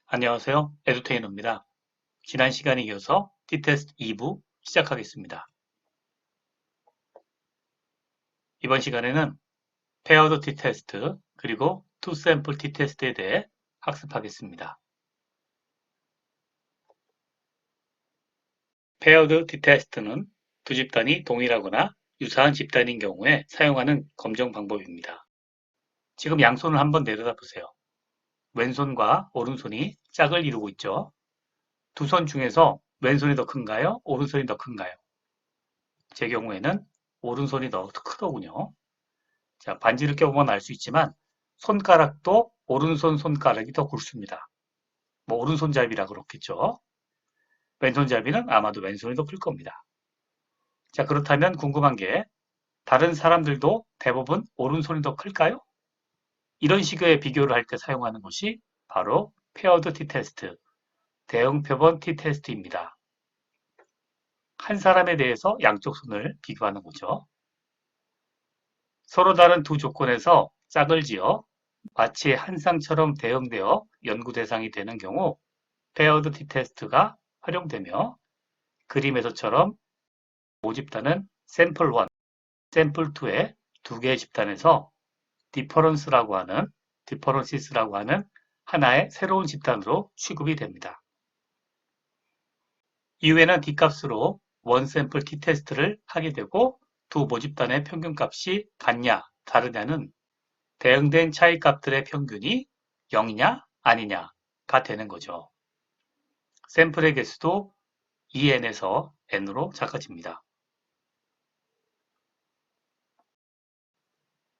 안녕하세요. 에듀테이너입니다. 지난 시간에 이어서 T테스트 2부 시작하겠습니다. 이번 시간에는 Paired T테스트 그리고 투샘플 T테스트에 대해 학습하겠습니다. Paired T테스트는 두 집단이 동일하거나 유사한 집단인 경우에 사용하는 검정 방법입니다. 지금 양손을 한번 내려다보세요. 왼손과 오른손이 짝을 이루고 있죠. 두 손 중에서 왼손이 더 큰가요? 오른손이 더 큰가요? 제 경우에는 오른손이 더 크더군요. 자, 반지를 껴보면 알 수 있지만 손가락도 오른손 손가락이 더 굵습니다. 뭐 오른손잡이라 그렇겠죠. 왼손잡이는 아마도 왼손이 더 클 겁니다. 자, 그렇다면 궁금한 게 다른 사람들도 대부분 오른손이 더 클까요? 이런 식의 비교를 할 때 사용하는 것이 바로 페어드 T테스트, 대응 표본 T테스트입니다. 한 사람에 대해서 양쪽 손을 비교하는 거죠. 서로 다른 두 조건에서 짝을 지어 마치 한 쌍처럼 대응되어 연구 대상이 되는 경우 페어드 T테스트가 활용되며 그림에서처럼 모집단은 샘플 1, 샘플 2의 두 개의 집단에서 디퍼런스라고 하는 디퍼런시스라고 하는 하나의 새로운 집단으로 취급이 됩니다. 이후에는 D값으로 원 샘플 T테스트를 하게 되고 두 모집단의 평균값이 같냐 다르냐는 대응된 차이값들의 평균이 0이냐 아니냐가 되는 거죠. 샘플의 개수도 2n에서 n으로 작아집니다.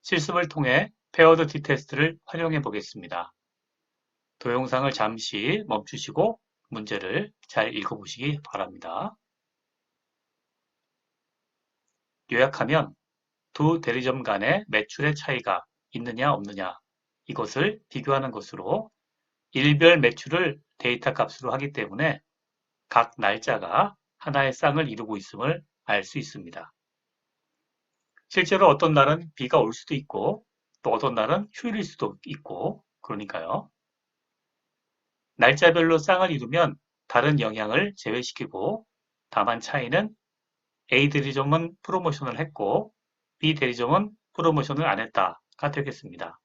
실습을 통해 페어드 T테스트를 활용해 보겠습니다. 동영상을 잠시 멈추시고 문제를 잘 읽어보시기 바랍니다. 요약하면 두 대리점 간의 매출의 차이가 있느냐 없느냐 이것을 비교하는 것으로 일별 매출을 데이터 값으로 하기 때문에 각 날짜가 하나의 쌍을 이루고 있음을 알 수 있습니다. 실제로 어떤 날은 비가 올 수도 있고 또 어떤 날은 휴일일 수도 있고 그러니까요. 날짜별로 쌍을 이루면 다른 영향을 제외시키고 다만 차이는 A 대리점은 프로모션을 했고 B 대리점은 프로모션을 안 했다가 되겠습니다.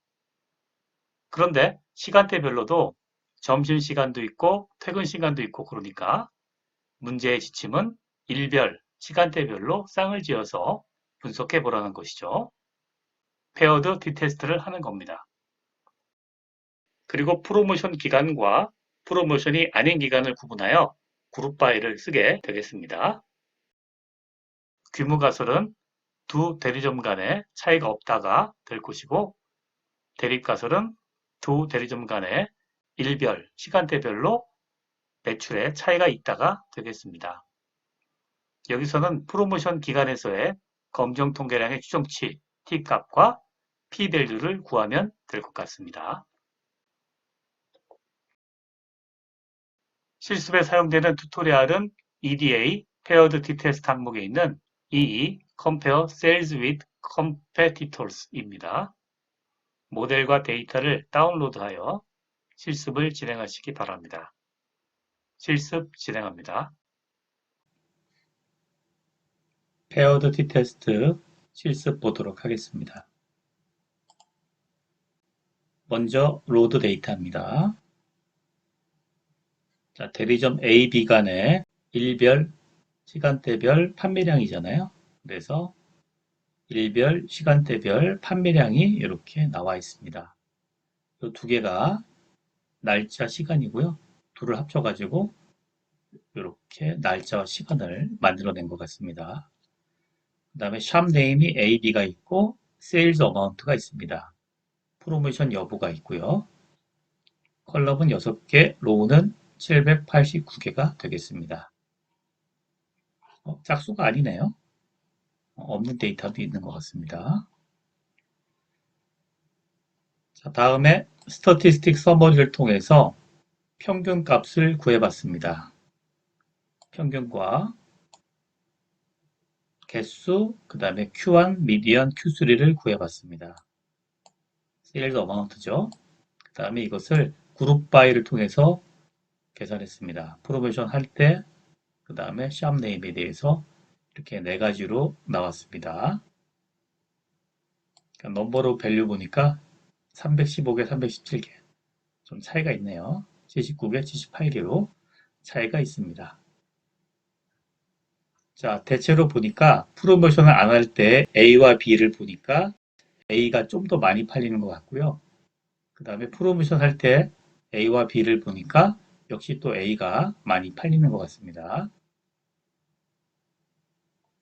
그런데 시간대별로도 점심시간도 있고 퇴근 시간도 있고 그러니까 문제의 지침은 일별, 시간대별로 쌍을 지어서 분석해 보라는 것이죠. 페어드 T테스트를 하는 겁니다. 그리고 프로모션 기간과 프로모션이 아닌 기간을 구분하여 그룹 바이를 쓰게 되겠습니다. 규모 가설은 두 대리점 간의 차이가 없다가 될 것이고 대립 가설은 두 대리점 간의 일별, 시간대별로 매출에 차이가 있다가 되겠습니다. 여기서는 프로모션 기간에서의 검정 통계량의 추정치 T값과 P-밸류를 구하면 될 것 같습니다. 실습에 사용되는 튜토리얼은 EDA, Paired T-Test 항목에 있는 EE, Compare Sales with Competitors입니다. 모델과 데이터를 다운로드하여 실습을 진행하시기 바랍니다. 실습 진행합니다. Paired T-Test 실습 보도록 하겠습니다. 먼저 로드 데이터입니다. 자, 대리점 A, B 간의 일별, 시간대별 판매량이잖아요. 그래서 일별, 시간대별 판매량이 이렇게 나와 있습니다. 이 두 개가 날짜, 시간이고요. 둘을 합쳐가지고 이렇게 날짜와 시간을 만들어낸 것 같습니다. 그 다음에 샵 네임이 A, B가 있고 세일즈 어마운트가 있습니다. 프로모션 여부가 있고요. 컬럼은 6개, 로우는 789개가 되겠습니다. 짝수가 아니네요. 없는 데이터도 있는 것 같습니다. 자, 다음에 스태티스틱 서머리를 통해서 평균 값을 구해봤습니다. 평균과 개수, 그 다음에 Q1, 미디언, Q3를 구해봤습니다. 세일즈 어마운트죠. 그 다음에 이것을 그룹 바이를 통해서 계산했습니다. 프로모션 할 때, 그 다음에 샵 네임에 대해서 이렇게 네 가지로 나왔습니다. 그러니까 넘버 오브 밸류 보니까 315개, 317개. 좀 차이가 있네요. 79개, 78개로 차이가 있습니다. 자, 대체로 보니까 프로모션을 안 할 때 A와 B를 보니까 A가 좀 더 많이 팔리는 것 같고요. 그 다음에 프로모션 할 때 A와 B를 보니까 역시 또 A가 많이 팔리는 것 같습니다.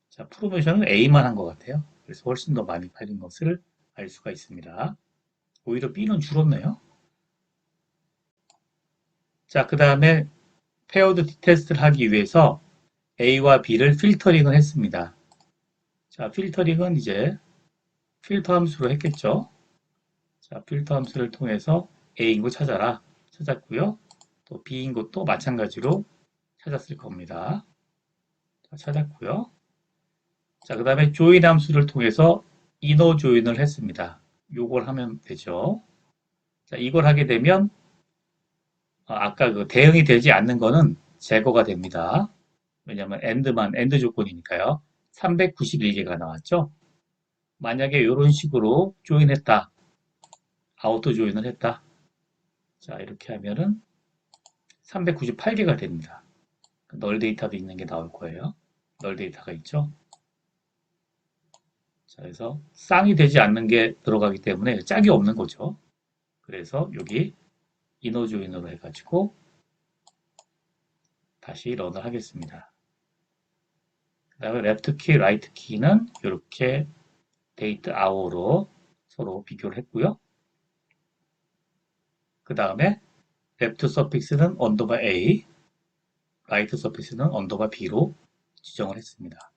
자, 프로모션은 A만 한 것 같아요. 그래서 훨씬 더 많이 팔린 것을 알 수가 있습니다. 오히려 B는 줄었네요. 자, 그 다음에 페어드 테스트를 하기 위해서 A와 B를 필터링을 했습니다. 자, 필터링은 이제 필터 함수로 했겠죠. 자, 필터 함수를 통해서 A인 거 찾아라. 찾았고요. 또 B인 것도 마찬가지로 찾았을 겁니다. 자, 찾았고요. 자, 그 다음에 조인 함수를 통해서 이너 조인을 했습니다. 요걸 하면 되죠. 자, 이걸 하게 되면 아까 그 대응이 되지 않는 거는 제거가 됩니다. 왜냐하면 엔드 조건이니까요. 391개가 나왔죠. 만약에 이런 식으로 조인했다. 아우터 조인을 했다. 자, 이렇게 하면은 398개가 됩니다. 널 데이터도 있는 게 나올 거예요. 널 데이터가 있죠. 자, 그래서 쌍이 되지 않는 게 들어가기 때문에 짝이 없는 거죠. 그래서 여기 이너 조인으로 해가지고 다시 런을 하겠습니다. 그 다음에 레프트 키, 라이트 키는 이렇게 데이트 아워로 서로 비교를 했고요. 그 다음에 레프트 서픽스는 언더바 A, 라이트 서픽스는 언더바 B로 지정을 했습니다.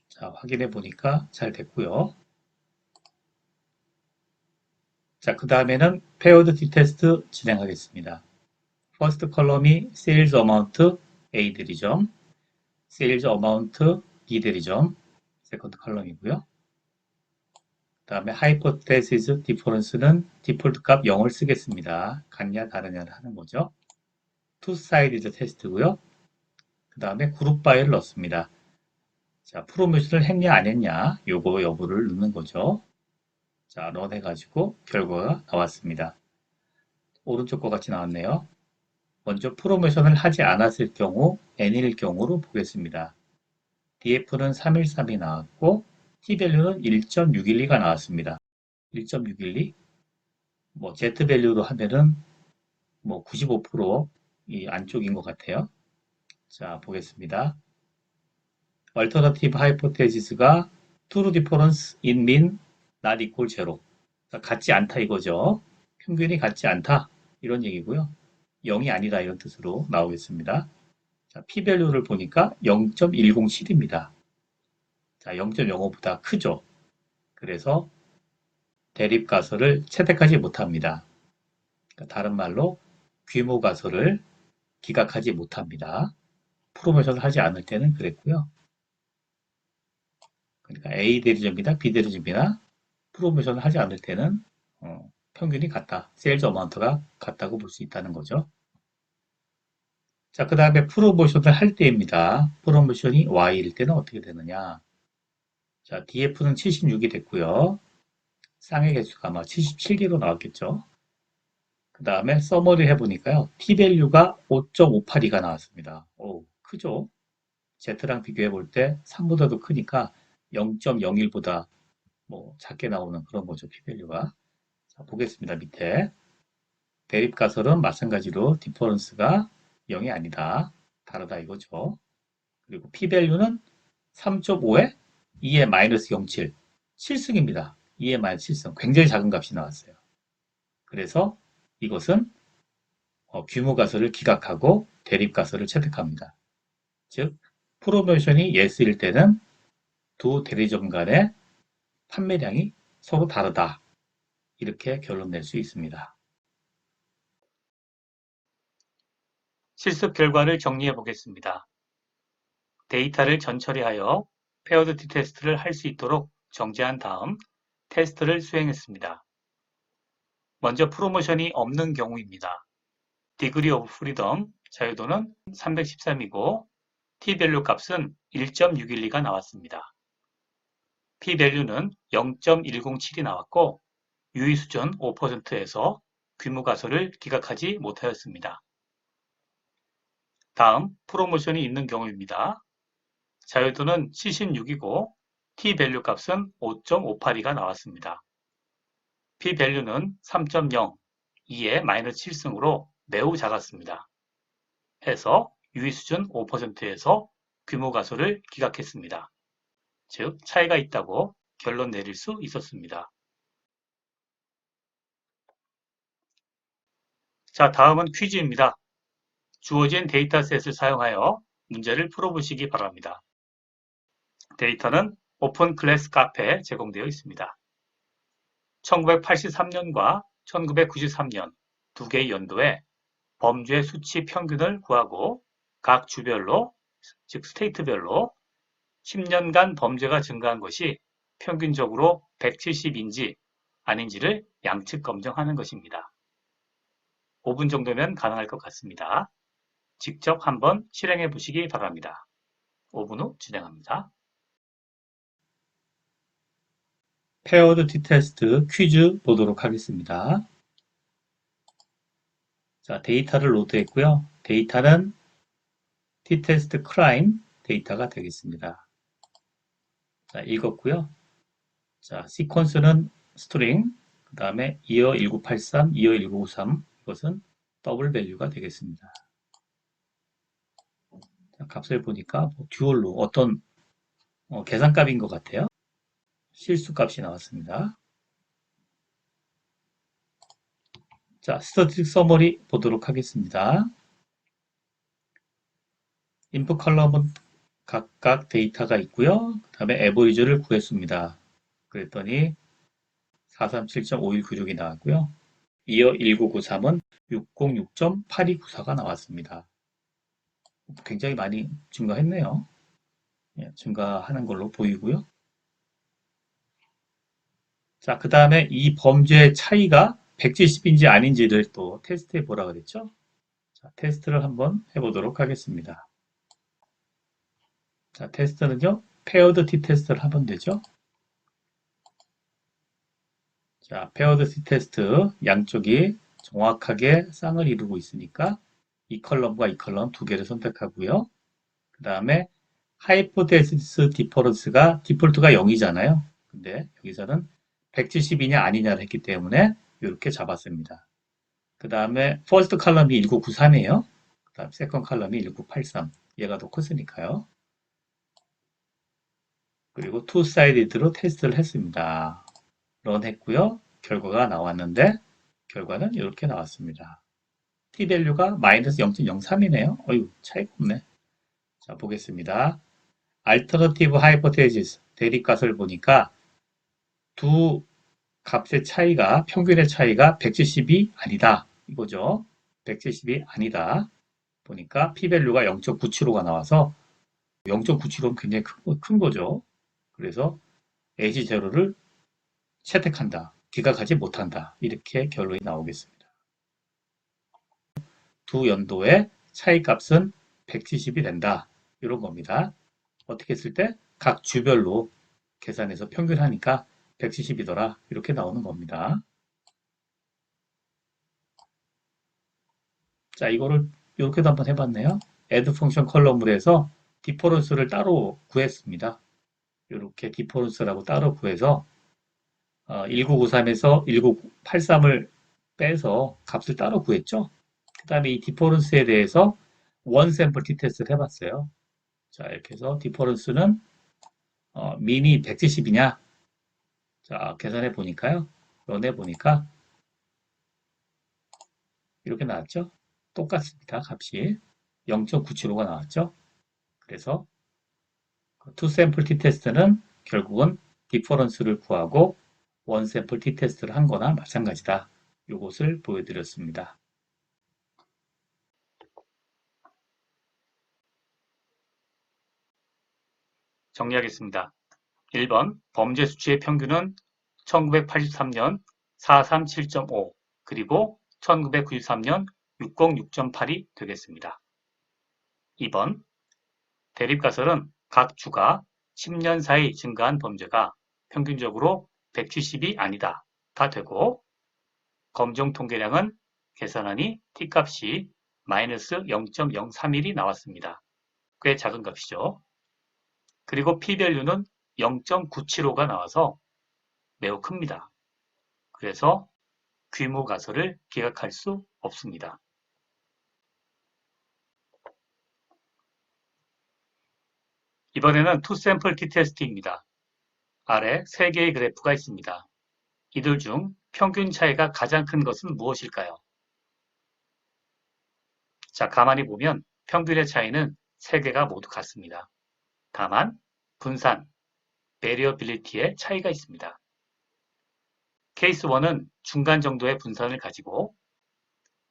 자, 확인해 보니까 잘 됐고요. 자, 그 다음에는 페어드 T-테스트 진행하겠습니다. 퍼스트 컬럼이 Sales Amount A 대리점, Sales Amount B 대리점, 세컨드 컬럼이고요. 그 다음에 Hypothesis Difference는 디폴트 값 0을 쓰겠습니다. 같냐 다르냐를 하는 거죠. Two Sided 테스트고요. 그 다음에 그룹 바이를 넣습니다. 자, 프로모션을 했냐 안 했냐 요거 여부를 넣는 거죠. 자, 런 해가지고 결과가 나왔습니다. 오른쪽 거 같이 나왔네요. 먼저 프로모션을 하지 않았을 경우 n일 경우로 보겠습니다. df는 313이 나왔고 t밸류는 1.612가 나왔습니다. 1.612 뭐 z밸류로 하면은 뭐 95%이 안쪽인 것 같아요. 자, 보겠습니다. Alternative hypothesis가 true difference in mean not equal 0. 같지 않다 이거죠. 평균이 같지 않다 이런 얘기고요. 0이 아니다 이런 뜻으로 나오겠습니다. 자, p-value를 보니까 0.107입니다. 자, 0.05보다 크죠. 그래서 대립가설을 채택하지 못합니다. 그러니까 다른 말로 규모 가설을 기각하지 못합니다. 프로모션을 하지 않을 때는 그랬고요. 그러니까 A 대리점이나 B 대리점이나 프로모션을 하지 않을 때는 평균이 같다. 세일즈 어마운트가 같다고 볼 수 있다는 거죠. 자, 그 다음에 프로모션을 할 때입니다. 프로모션이 Y일 때는 어떻게 되느냐. 자, DF는 76이 됐고요. 쌍의 개수가 아마 77개로 나왔겠죠. 그 다음에 서머리 해보니까요. T밸류가 5.582가 나왔습니다. 오, 크죠? Z랑 비교해 볼 때 3보다도 크니까 0.01보다 뭐 작게 나오는 그런 거죠. P밸류가. 자, 보겠습니다. 밑에. 대립가설은 마찬가지로 디퍼런스가 0이 아니다. 다르다 이거죠. 그리고 P밸류는 3.5에 2에 마이너스 0.7. 7승입니다. 2에 마이너스 7승. 굉장히 작은 값이 나왔어요. 그래서 이것은 규모 가설을 기각하고 대립 가설을 채택합니다. 즉, 프로모션이 예스일 때는 두 대리점 간의 판매량이 서로 다르다. 이렇게 결론 낼 수 있습니다. 실습 결과를 정리해 보겠습니다. 데이터를 전처리하여 페어드 T 테스트를 할 수 있도록 정지한 다음 테스트를 수행했습니다. 먼저 프로모션이 없는 경우입니다. Degree of Freedom, 자유도는 313이고 t-value 값은 1.612가 나왔습니다. p-value는 0.107이 나왔고 유의수준 5%에서 규모가소를 기각하지 못하였습니다. 다음 프로모션이 있는 경우입니다. 자유도는 76이고 t-value 값은 5.582가 나왔습니다. p-value는 3.0, 2의 마이너스 7승으로 매우 작았습니다. 해서 유의수준 5%에서 규모가소를 기각했습니다. 즉 차이가 있다고 결론 내릴 수 있었습니다. 자, 다음은 퀴즈입니다. 주어진 데이터셋을 사용하여 문제를 풀어보시기 바랍니다. 데이터는 오픈 클래스 카페에 제공되어 있습니다. 1983년과 1993년 두 개의 연도에 범죄 수치 평균을 구하고 각 주별로, 즉 스테이트별로 10년간 범죄가 증가한 것이 평균적으로 170인지 아닌지를 양측 검증하는 것입니다. 5분 정도면 가능할 것 같습니다. 직접 한번 실행해 보시기 바랍니다. 5분 후 진행합니다. 페어드 t-테스트 퀴즈 보도록 하겠습니다. 자, 데이터를 로드했고요. 데이터는 t-테스트 크라임 데이터가 되겠습니다. 자, 읽었고요. 자, 시퀀스는 스트링, 그 다음에 year 1983, year 1953 이것은 더블 밸류가 되겠습니다. 자, 값을 보니까 듀얼로 어떤 계산값인 것 같아요. 실수값이 나왔습니다. 자, 스태티스틱 서머리 보도록 하겠습니다. 인풋 컬럼은 각각 데이터가 있고요. 그 다음에 에버리지를 구했습니다. 그랬더니 437.5196이 나왔고요. 이어 1993은 606.8294가 나왔습니다. 굉장히 많이 증가했네요. 예, 증가하는 걸로 보이고요. 자, 그 다음에 이 범죄의 차이가 170인지 아닌지를 또 테스트해 보라 그랬죠? 자, 테스트를 한번 해보도록 하겠습니다. 자, 테스트는요, 페어드 t-테스트를 하면 되죠. 자, 페어드 t-테스트 양쪽이 정확하게 쌍을 이루고 있으니까 이 컬럼과 이 컬럼 두 개를 선택하고요. 그 다음에 하이포테시스 디퍼런스가 디폴트가 0이잖아요. 근데 여기서는 170이냐 아니냐를 했기 때문에 이렇게 잡았습니다. 그 다음에 퍼스트 컬럼이 1993이에요. 그 다음 세컨 컬럼이 1983. 얘가 더 컸으니까요. 그리고 투 사이디드로 테스트를 했습니다. 런 했고요. 결과가 나왔는데 결과는 이렇게 나왔습니다. t-밸류가 마이너스 0.03이네요. 어휴, 차이가 없네. 자, 보겠습니다. alternative hypothesis 대립값을 보니까 두 값의 차이가 평균의 차이가 170이 아니다. 이거죠. 170이 아니다. 보니까 p-밸류가 0.975가 나와서 0.975는 굉장히 큰 거죠. 그래서 H0를 채택한다. 기각하지 못한다. 이렇게 결론이 나오겠습니다. 두 연도의 차이값은 170이 된다. 이런 겁니다. 어떻게 했을 때 각 주별로 계산해서 평균하니까 170이더라. 이렇게 나오는 겁니다. 자, 이거를 이렇게도 한번 해봤네요. add 펑션 컬럼으로 해서 디퍼런스를 따로 구했습니다. 이렇게 디퍼런스라고 따로 구해서 1993에서 1983을 빼서 값을 따로 구했죠. 그 다음에 이 디퍼런스에 대해서 원 샘플 t-테스트를 해봤어요. 자, 이렇게 해서 디퍼런스는 민이 170이냐? 자, 계산해 보니까요. 런해 보니까 이렇게 나왔죠. 똑같습니다. 값이 0.975가 나왔죠. 그래서 투 샘플 t-테스트는 결국은 디퍼런스를 구하고 원 샘플 t-테스트를 한 거나 마찬가지다. 이것을 보여드렸습니다. 정리하겠습니다. 1번 범죄 수치의 평균은 1983년 437.5, 그리고 1993년 606.8이 되겠습니다. 2번, 대립가설은 각 주가 10년 사이 증가한 범죄가 평균적으로 170이 아니다. 다 되고, 검정 통계량은 계산하니 t값이 마이너스 0.031이 나왔습니다. 꽤 작은 값이죠. 그리고 p-value는 0.975가 나와서 매우 큽니다. 그래서 규모 가설을 기각할 수 없습니다. 이번에는 투샘플 t-테스트입니다. 아래 3개의 그래프가 있습니다. 이들 중 평균 차이가 가장 큰 것은 무엇일까요? 자, 가만히 보면 평균의 차이는 3개가 모두 같습니다. 다만 분산, 베리어빌리티의 차이가 있습니다. 케이스 1은 중간 정도의 분산을 가지고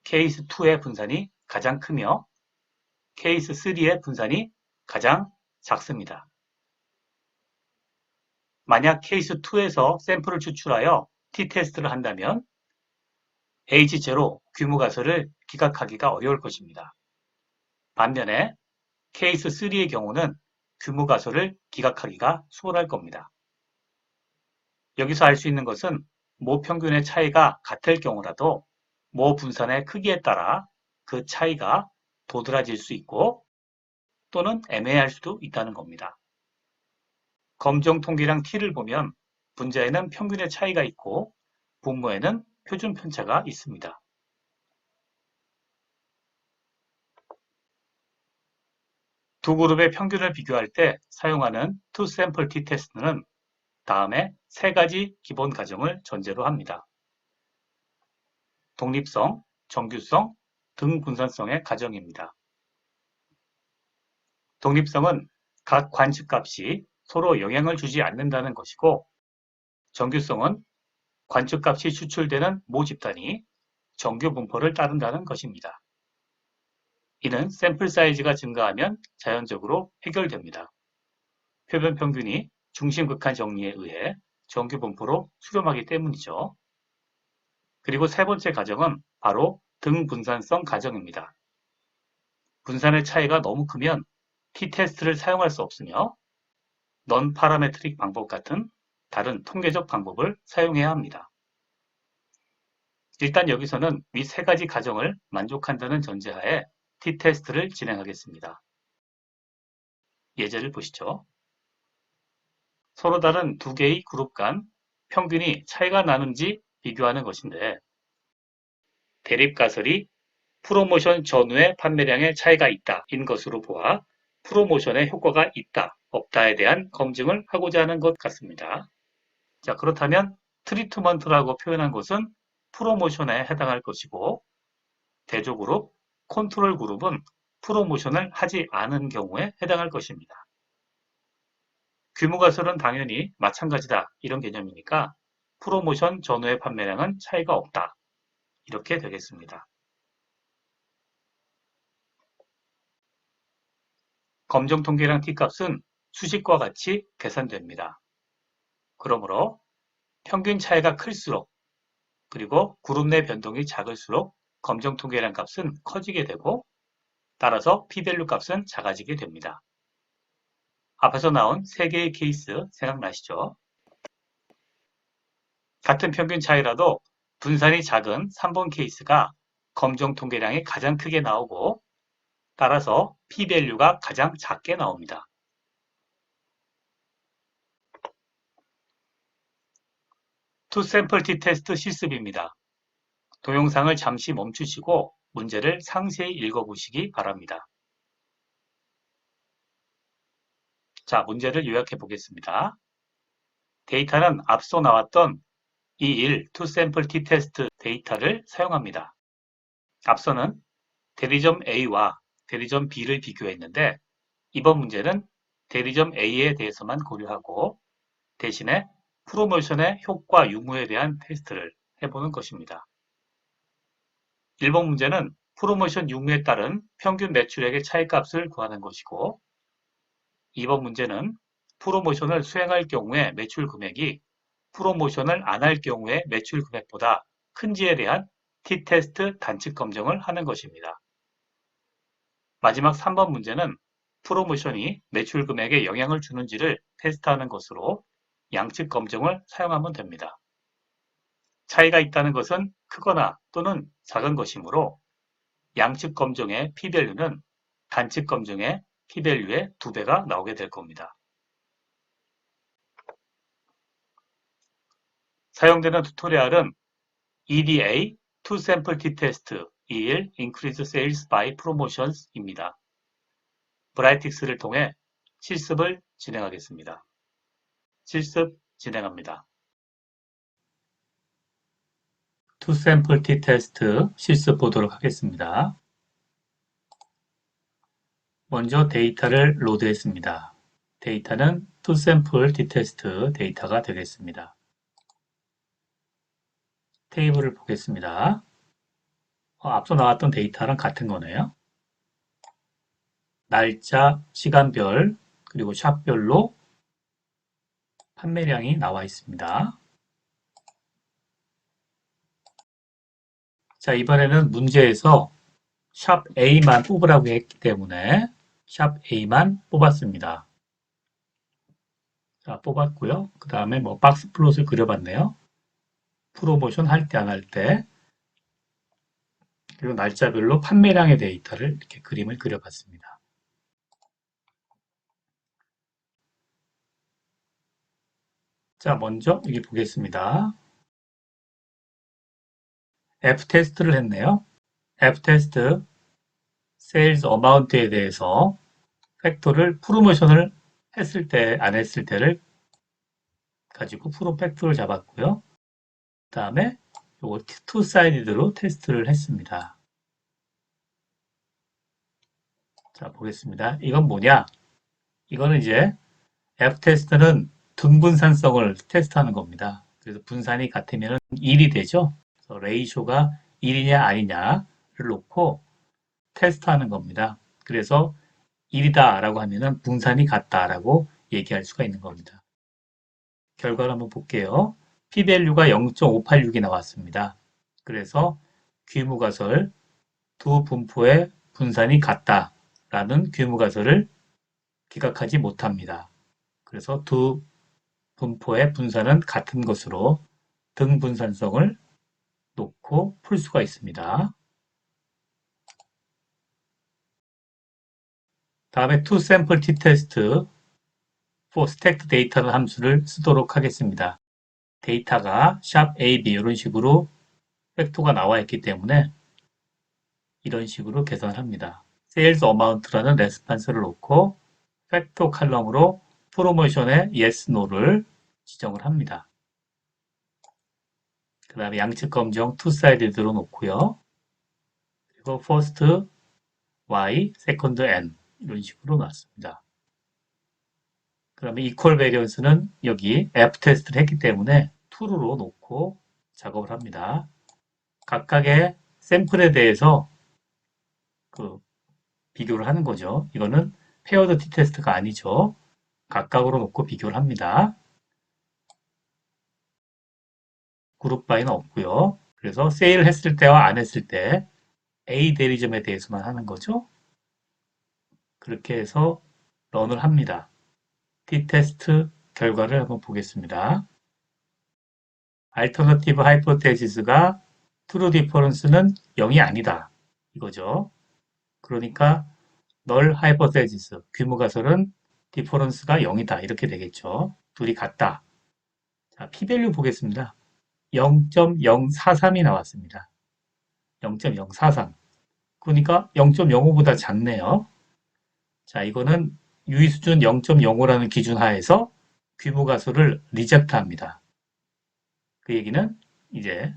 케이스 2의 분산이 가장 크며 케이스 3의 분산이 가장 작습니다. 만약 케이스 2에서 샘플을 추출하여 t-테스트를 한다면 H0 규모 가설을 기각하기가 어려울 것입니다. 반면에 케이스 3의 경우는 규모 가설을 기각하기가 수월할 겁니다. 여기서 알 수 있는 것은 모 평균의 차이가 같을 경우라도 모 분산의 크기에 따라 그 차이가 도드라질 수 있고 또는 애매할 수도 있다는 겁니다. 검정 통계량 T를 보면 분자에는 평균의 차이가 있고 분모에는 표준 편차가 있습니다. 두 그룹의 평균을 비교할 때 사용하는 투샘플 t-테스트는 다음에 3가지 기본 가정을 전제로 합니다. 독립성, 정규성, 등분산성의 가정입니다. 독립성은 각 관측값이 서로 영향을 주지 않는다는 것이고 정규성은 관측값이 추출되는 모 집단이 정규 분포를 따른다는 것입니다. 이는 샘플 사이즈가 증가하면 자연적으로 해결됩니다. 표본 평균이 중심극한 정리에 의해 정규 분포로 수렴하기 때문이죠. 그리고 세 번째 가정은 바로 등분산성 가정입니다. 분산의 차이가 너무 크면 t-테스트를 사용할 수 없으며 넌 파라메트릭 방법 같은 다른 통계적 방법을 사용해야 합니다. 일단 여기서는 위 3가지 가정을 만족한다는 전제하에 t-테스트를 진행하겠습니다. 예제를 보시죠. 서로 다른 2개의 그룹 간 평균이 차이가 나는지 비교하는 것인데 대립가설이 프로모션 전후의 판매량의 차이가 있다 인 것으로 보아 프로모션에 효과가 있다, 없다에 대한 검증을 하고자 하는 것 같습니다. 자, 그렇다면 트리트먼트라고 표현한 것은 프로모션에 해당할 것이고 대조그룹, 컨트롤 그룹은 프로모션을 하지 않은 경우에 해당할 것입니다. 규모 가설은 당연히 마찬가지다 이런 개념이니까 프로모션 전후의 판매량은 차이가 없다 이렇게 되겠습니다. 검정 통계량 t값은 수식과 같이 계산됩니다. 그러므로 평균 차이가 클수록 그리고 그룹 내 변동이 작을수록 검정 통계량 값은 커지게 되고 따라서 p-value 값은 작아지게 됩니다. 앞에서 나온 3개의 케이스 생각나시죠? 같은 평균 차이라도 분산이 작은 3번 케이스가 검정 통계량이 가장 크게 나오고 따라서 p-value가 가장 작게 나옵니다. 투샘플 t-테스트 실습입니다. 동영상을 잠시 멈추시고 문제를 상세히 읽어보시기 바랍니다. 자, 문제를 요약해 보겠습니다. 데이터는 앞서 나왔던 2.1 투샘플 t-테스트 데이터를 사용합니다. 앞서는 대리점 A와 대리점 B를 비교했는데 이번 문제는 대리점 A에 대해서만 고려하고 대신에 프로모션의 효과 유무에 대한 테스트를 해보는 것입니다. 1번 문제는 프로모션 유무에 따른 평균 매출액의 차이값을 구하는 것이고 2번 문제는 프로모션을 수행할 경우에 매출 금액이 프로모션을 안 할 경우에 매출 금액보다 큰지에 대한 t-테스트 단축 검정을 하는 것입니다. 마지막 3번 문제는 프로모션이 매출 금액에 영향을 주는지를 테스트하는 것으로 양측 검정을 사용하면 됩니다. 차이가 있다는 것은 크거나 또는 작은 것이므로 양측 검정의 p-밸류는 단측 검정의 p-밸류의 2배가 나오게 될 겁니다. 사용되는 튜토리얼은 EDA, Two Sample T-Test, EL, Increase Sales by Promotions 입니다. 브라이틱스를 통해 실습을 진행하겠습니다. 실습 진행합니다. Two Sample T-Test 실습 보도록 하겠습니다. 먼저 데이터를 로드했습니다. 데이터는 Two Sample T-Test 데이터가 되겠습니다. 테이블을 보겠습니다. 앞서 나왔던 데이터랑 같은 거네요. 날짜, 시간별, 그리고 샵별로 판매량이 나와 있습니다. 자, 이번에는 문제에서 샵 A만 뽑으라고 했기 때문에 샵 A만 뽑았습니다. 자, 뽑았고요. 그 다음에 뭐 박스 플롯을 그려봤네요. 프로모션 할 때 안 할 때, 그리고 날짜별로 판매량의 데이터를 이렇게 그림을 그려봤습니다. 자, 먼저 여기 보겠습니다. F테스트를 했네요. F테스트 세일즈 어마운트에 대해서 팩토를 프로모션을 했을 때, 안 했을 때를 가지고 프로 팩토를 잡았고요. 그 다음에 요거 투 사이드로 테스트를 했습니다. 자, 보겠습니다. 이건 뭐냐? 이거는 이제 F테스트는 등분산성을 테스트하는 겁니다. 그래서 분산이 같으면 1이 되죠. 그래서 레이쇼가 1이냐 아니냐를 놓고 테스트하는 겁니다. 그래서 1이다 라고 하면은 분산이 같다라고 얘기할 수가 있는 겁니다. 결과를 한번 볼게요. p-밸류가 0.586이 나왔습니다. 그래서 귀무가설 두 분포의 분산이 같다라는 귀무가설을 기각하지 못합니다. 그래서 두 분포의 분산은 같은 것으로 등분산성을 놓고 풀 수가 있습니다. 다음에 toSample t-test for stacked data라는 함수를 쓰도록 하겠습니다. 데이터가 샵 A, B 이런 식으로 팩토가 나와 있기 때문에 이런 식으로 계산을 합니다. Sales Amount라는 레스판스를 놓고 팩토 칼럼으로 프로모션의 Yes, No를 지정을 합니다. 그 다음에 양측 검정 two-sided로 놓고요. 그리고 first Y, second N 이런 식으로 놨습니다. 그 다음에 equal variance는 여기 F 테스트를 했기 때문에 true로 놓고 작업을 합니다. 각각의 샘플에 대해서 비교를 하는 거죠. 이거는 페어드 t-테스트가 아니죠. 각각으로 놓고 비교를 합니다. 그룹 바이는 없고요. 그래서 세일을 했을 때와 안 했을 때 A 대리점에 대해서만 하는 거죠. 그렇게 해서 런을 합니다. t-테스트 결과를 한번 보겠습니다. alternative hypothesis가 true difference는 0이 아니다. 이거죠. 그러니까 null hypothesis, 규모가설은 difference가 0이다. 이렇게 되겠죠. 둘이 같다. 자, p-밸류 보겠습니다. 0.043이 나왔습니다. 0.043. 그러니까 0.05보다 작네요. 자, 이거는 유의수준 0.05라는 기준 하에서 규모가설을 리젝트합니다. 그 얘기는 이제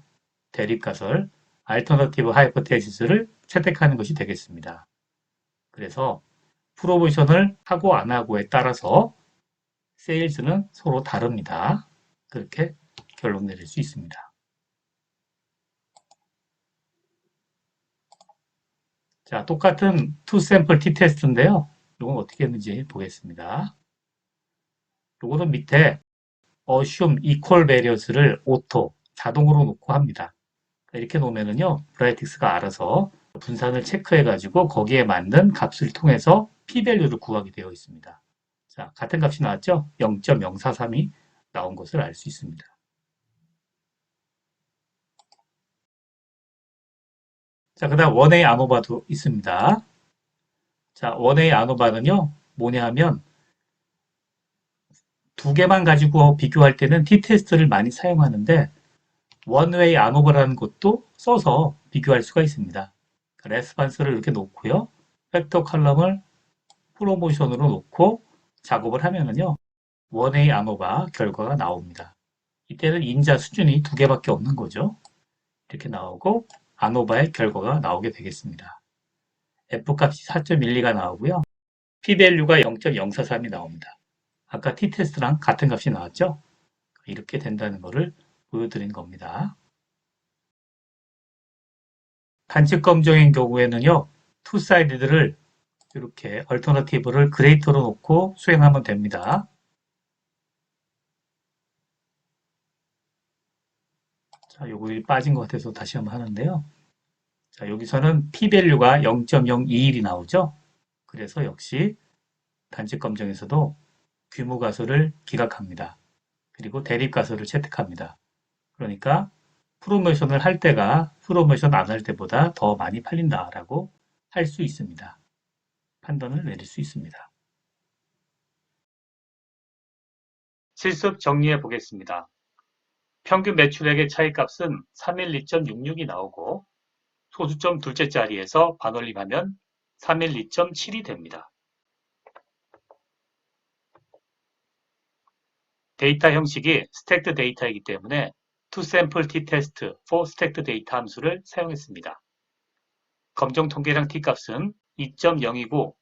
대립가설, 알터너티브 하이포테시스를 채택하는 것이 되겠습니다. 그래서 프로모션을 하고 안 하고에 따라서 세일즈는 서로 다릅니다. 그렇게 결론 내릴 수 있습니다. 자, 똑같은 투샘플 t-테스트인데요. 이건 어떻게 했는지 보겠습니다. 요거는 밑에 assume equal variance를 auto, 자동으로 놓고 합니다. 이렇게 놓으면은요, 브라이틱스가 알아서 분산을 체크해가지고 거기에 맞는 값을 통해서 p-밸류를 구하게 되어 있습니다. 자, 같은 값이 나왔죠? 0.043이 나온 것을 알 수 있습니다. 자, 그 다음 원웨이 아노바도 있습니다. 자, 원웨이 아노바는요, 뭐냐 하면 두 개만 가지고 비교할 때는 t-테스트를 많이 사용하는데 원웨이 아노바라는 것도 써서 비교할 수가 있습니다. 레스판스를 이렇게 놓고요. 팩터 컬럼을 프로모션으로 놓고 작업을 하면은요. 원웨이 아노바 결과가 나옵니다. 이때는 인자 수준이 두 개밖에 없는 거죠. 이렇게 나오고 아노바의 결과가 나오게 되겠습니다. F값이 4.12가 나오고요. P-밸류가 0.043이 나옵니다. 아까 t-테스트랑 같은 값이 나왔죠? 이렇게 된다는 것을 보여드린 겁니다. 단축 검정인 경우에는요. 투사이드들을 이렇게 얼터너티브를 그레이터로 놓고 수행하면 됩니다. 자, 요거 빠진 것 같아서 다시 한번 하는데요. 자, 여기서는 p-밸류가 0.021이 나오죠. 그래서 역시 단축 검정에서도 규모 가수를 기각합니다. 그리고 대립 가수를 채택합니다. 그러니까 프로모션을 할 때가 프로모션 안 할 때보다 더 많이 팔린다라고 할 수 있습니다. 판단을 내릴 수 있습니다. 실습 정리해 보겠습니다. 평균 매출액의 차이값은 312.66이 나오고 소수점 둘째 자리에서 반올림하면 312.7이 됩니다. 데이터 형식이 스택드 데이터이기 때문에 toSample tTest for stacked data 함수를 사용했습니다. 검정 통계량 t값은 2.0이고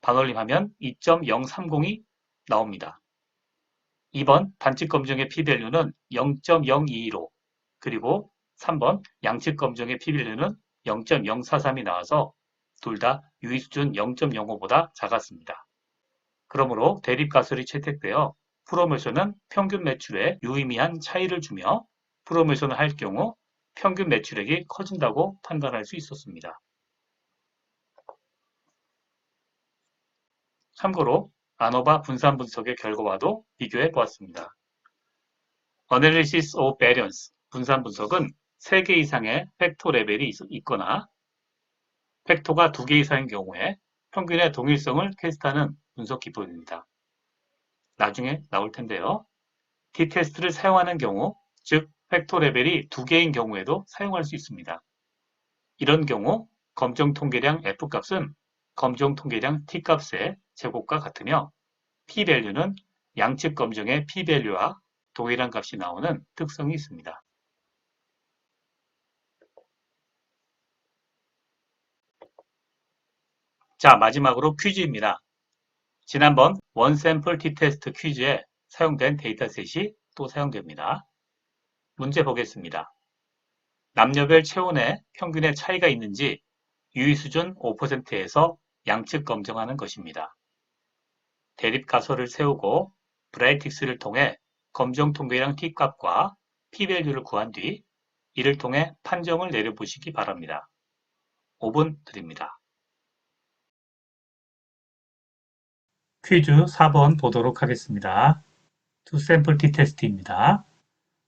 반올림하면 2.030이 나옵니다. 2번 단측 검정의 p-밸류는 0.022로 그리고 3번 양측 검정의 p-밸류는 0.043이 나와서 둘 다 유의수준 0.05보다 작았습니다. 그러므로 대립가설이 채택되어 프로모션은 평균 매출에 유의미한 차이를 주며 프로모션을 할 경우 평균 매출액이 커진다고 판단할 수 있었습니다. 참고로 아노바 분산 분석의 결과와도 비교해 보았습니다. Analysis of Variance 분산 분석은 3개 이상의 팩토 레벨이 있거나 팩토가 2개 이상인 경우에 평균의 동일성을 테스트하는 분석 기법입니다. 나중에 나올 텐데요. t-테스트를 사용하는 경우, 즉 팩토 레벨이 2개인 경우에도 사용할 수 있습니다. 이런 경우 검정 통계량 F값은 검정 통계량 T값의 제곱과 같으며 p-밸류는 양측 검정의 p-밸류와 동일한 값이 나오는 특성이 있습니다. 자, 마지막으로 퀴즈입니다. 지난번 원샘플 t-테스트 퀴즈에 사용된 데이터셋이 또 사용됩니다. 문제 보겠습니다. 남녀별 체온의 평균의 차이가 있는지 유의수준 5%에서 양측 검증하는 것입니다. 대립가설을 세우고 브라이틱스를 통해 검정 통계량 t값과 p-밸류를 구한 뒤 이를 통해 판정을 내려보시기 바랍니다. 5분 드립니다. 퀴즈 4번 보도록 하겠습니다. 투샘플 t테스트입니다.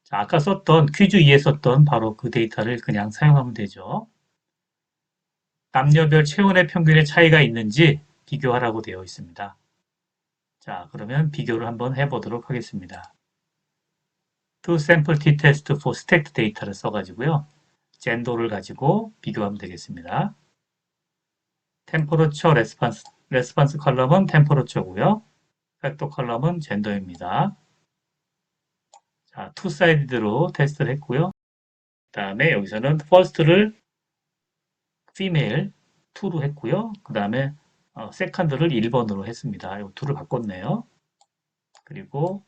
자, 아까 썼던 퀴즈 2에 썼던 바로 그 데이터를 그냥 사용하면 되죠. 남녀별 체온의 평균의 차이가 있는지 비교하라고 되어 있습니다. 자, 그러면 비교를 한번 해보도록 하겠습니다. toSample tTest for stacked data를 써가지고요. 젠더를 가지고 비교하면 되겠습니다. 템퍼러처 레스판스 컬럼은 템퍼러처고요. 팩터 컬럼은 젠더입니다. 자, 투사이드로 테스트를 했고요. 그 다음에 여기서는 first를 female 2로 했고요. 그 다음에 second를 1번으로 했습니다. 이 2를 바꿨네요. 그리고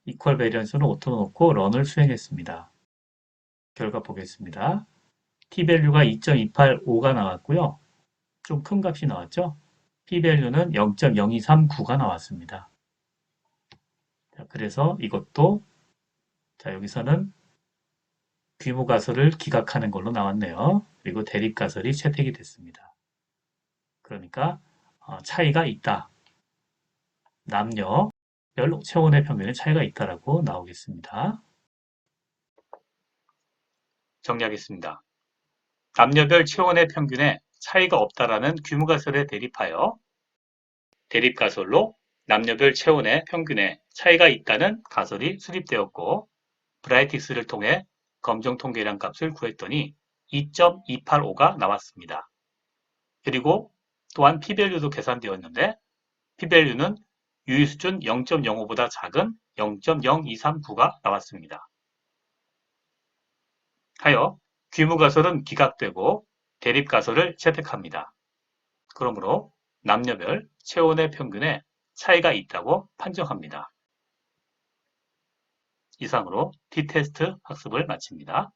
equal variance는 오토 놓고 run을 수행했습니다. 결과 보겠습니다. t-밸류가 2.285가 나왔고요. 좀 큰 값이 나왔죠. p-밸류는 0.0239가 나왔습니다. 자, 그래서 이것도 자, 여기서는 귀무가설을 기각하는 걸로 나왔네요. 그리고 대립가설이 채택이 됐습니다. 그러니까 차이가 있다. 남녀별 체온의 평균에 차이가 있다라고 나오겠습니다. 정리하겠습니다. 남녀별 체온의 평균에 차이가 없다라는 귀무가설에 대립하여 대립가설로 남녀별 체온의 평균에 차이가 있다는 가설이 수립되었고 브라이틱스를 통해 검정 통계량 값을 구했더니 2.285가 나왔습니다. 그리고 또한 p-value도 계산되었는데 p-value는 유의수준 0.05보다 작은 0.0239가 나왔습니다. 하여 귀무가설은 기각되고 대립가설을 채택합니다. 그러므로 남녀별 체온의 평균에 차이가 있다고 판정합니다. 이상으로 T테스트 학습을 마칩니다.